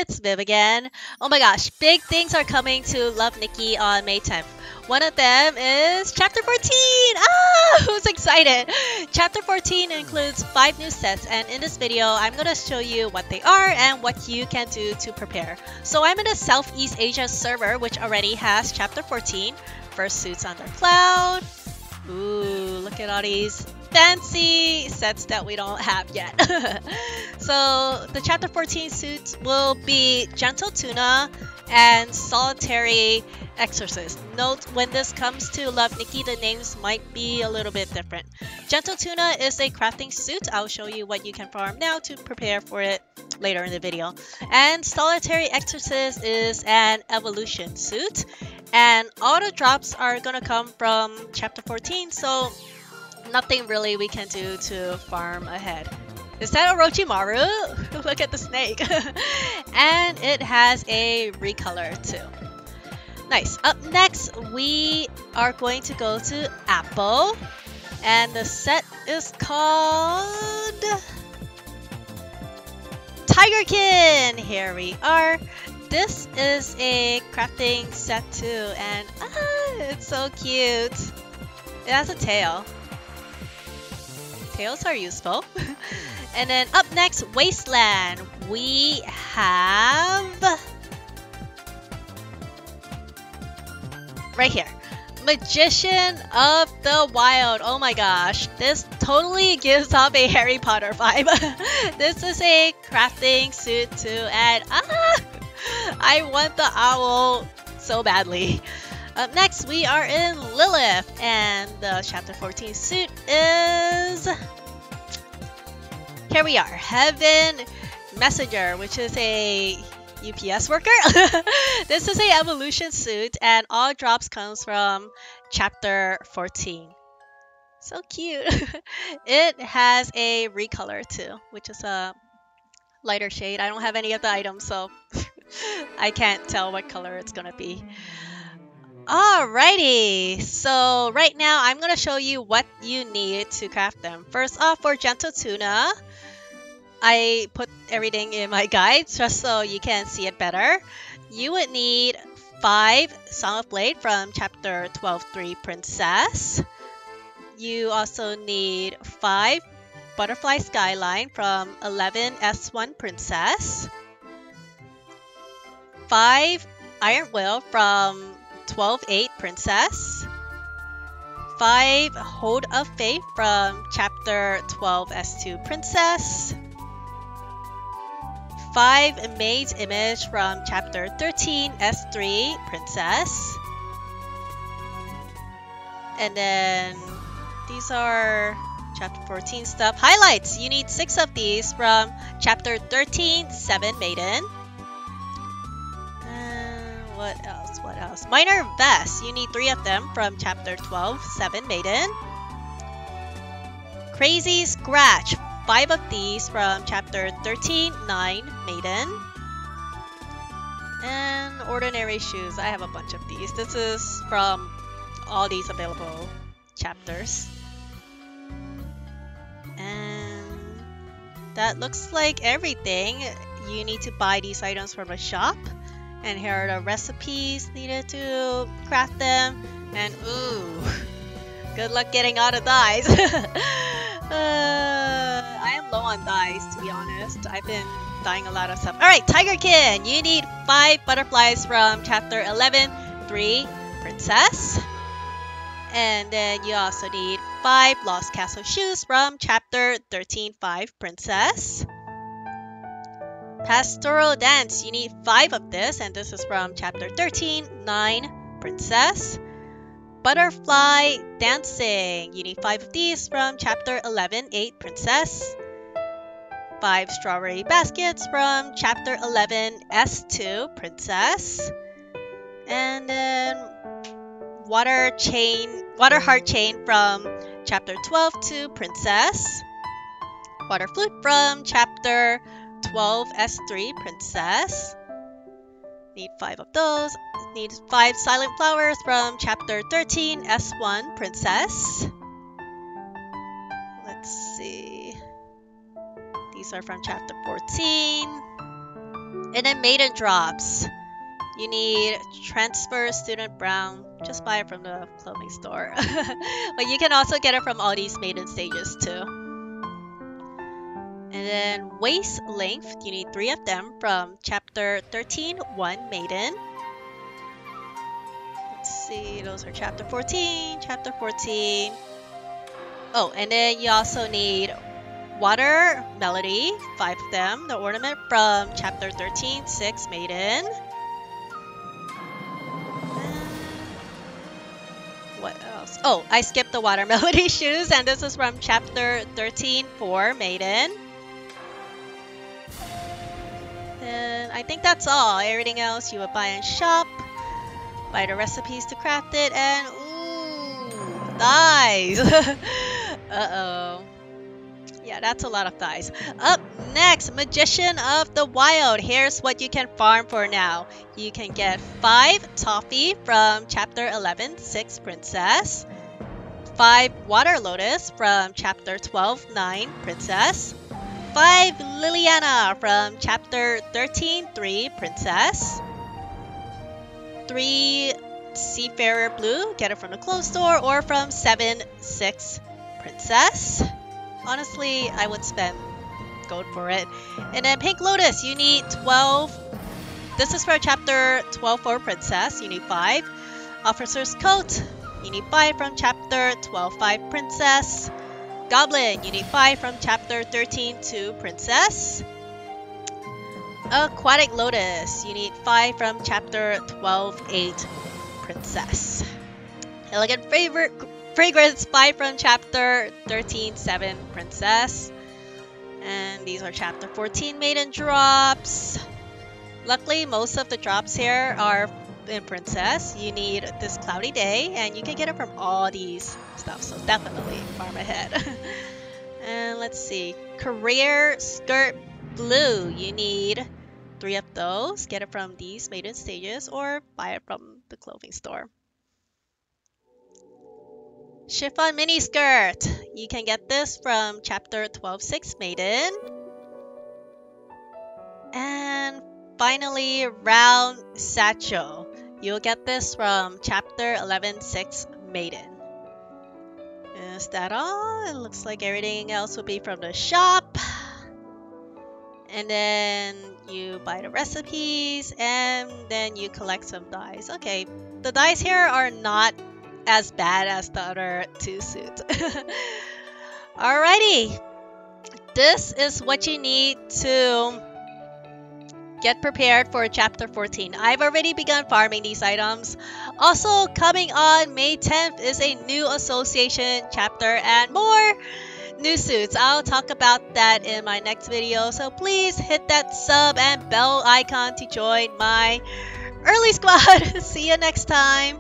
it's Viv again. Oh my gosh, big things are coming to Love Nikki on May 10th. One of them is Chapter 14! Ah! Who's excited? Chapter 14 includes 5 new sets, and in this video, I'm gonna show you what they are and what you can do to prepare. So I'm in a Southeast Asia server, which already has Chapter 14. First suits under Cloud. Ooh, look at all these fancy sets that we don't have yet. So the Chapter 14 suits will be Gentle Tuna and Solitary Exorcist. Note when this comes to Love Nikki, the names might be a little bit different. Gentle Tuna is a crafting suit. I'll show you what you can farm now to prepare for it later in the video. And Solitary Exorcist is an evolution suit. And all the drops are gonna come from Chapter 14, so nothing really we can do to farm ahead. Is that Orochimaru? Look at the snake. And it has a recolor too. Nice. Up next, we are going to go to Apple. And the set is called Tigerkin. Here we are. This is a crafting set too, and it's so cute. It has a tail. Tails are useful. And then up next, Wasteland. We have right here, Magician of the Wild. Oh my gosh, this totally gives off a Harry Potter vibe. This is a crafting suit too, and I want the owl so badly. Up next, we are in Lilith, and the Chapter 14 suit is... Here we are, Heaven Messenger, which is a UPS worker. This is a evolution suit, and all drops comes from Chapter 14. So cute. It has a recolor too, which is a lighter shade. I don't have any of the items, so I can't tell what color it's gonna be. Alrighty, so right now I'm gonna show you what you need to craft them. First off, for Gentle Tuna, I put everything in my guide just so you can see it better. You would need 5 Song of Blade from Chapter 12.3 Princess. You also need 5 Butterfly Skyline from 11 S1 Princess. 5 Iron Will from 12.8 Princess. 5 Hold of Faith from Chapter 12 S2 Princess. 5 Maid's Image from Chapter 13 S3 Princess. And then these are Chapter 14 stuff. Highlights! You need 6 of these from Chapter 13 7 Maiden. What else? What else? Minor Vest. You need 3 of them from Chapter 12 7 Maiden. Crazy Scratch. 5 of these from Chapter 13 9 Maiden. And Ordinary Shoes. I have a bunch of these. This is from all these available chapters. And that looks like everything. You need to buy these items from a shop. And here are the recipes needed to craft them. And ooh, good luck getting all the dyes. I am low on dyes, to be honest. I've been dyeing a lot of stuff. Alright, Tigerkin! You need 5 butterflies from Chapter 11.3 Princess. And then you also need 5 Lost Castle shoes from Chapter 13.5 Princess. Pastoral Dance, you need 5 of this, and this is from Chapter 13 9 Princess. Butterfly Dancing, you need 5 of these from Chapter 11 8 Princess. 5 Strawberry Baskets from Chapter 11 S2 Princess. And then Water Heart Chain from Chapter 12 2 Princess. Water Flute from Chapter 12 S3 Princess. Need 5 of those. Need 5 Silent Flowers from Chapter 13 S1 Princess. Let's see. These are from Chapter 14. And then maiden drops. You need transfer student brown. Just buy it from the clothing store. But you can also get it from all these maiden stages too. And then waist length, you need 3 of them from chapter 13, 1 maiden. Let's see, those are chapter 14, chapter 14. Oh, and then you also need water melody, 5 of them. The ornament from chapter 13, 6 maiden. What else? Oh, I skipped the water melody shoes, and this is from chapter 13, 4 maiden. And I think that's all. Everything else you would buy in shop. Buy the recipes to craft it, and ooh, thighs. Uh-oh. Yeah, that's a lot of thighs. Up next, Magician of the Wild. Here's what you can farm for now. You can get 5 toffee from chapter 11, 6 princess. 5 water lotus from chapter 12, 9 princess. 5 Liliana from chapter 13, 3 princess. 3 Seafarer Blue, get it from the clothes store, or from 7, 6 princess. Honestly, I would spend gold for it. And then Pink Lotus, you need 12. This is for chapter 12 for princess, you need 5. Officer's Coat, you need 5 from chapter 12, 5 princess. Goblin, you need 5 from chapter 13 to princess. Aquatic Lotus, you need 5 from chapter 12, 8 princess. Elegant Fragrance, 5 from chapter 13, 7 princess. And these are chapter 14 maiden drops. Luckily, most of the drops here are in princess. You need this Cloudy Day, and you can get it from all these stuff, so definitely farm ahead. And let's see, Career Skirt Blue, you need 3 of those. Get it from these maiden stages or buy it from the clothing store. Chiffon Mini Skirt, you can get this from chapter 12-6 maiden. And finally, Round Satchel, you'll get this from chapter 11-6 maiden. Is that all? It looks like everything else will be from the shop. And then you buy the recipes, and then you collect some dies. Okay, the dies here are not as bad as the other 2 suits. Alrighty, this is what you need to get prepared for chapter 14. I've already begun farming these items. Also, coming on May 10th is a new association chapter and more new suits. I'll talk about that in my next video, so please hit that sub and bell icon to join my early squad. See you next time.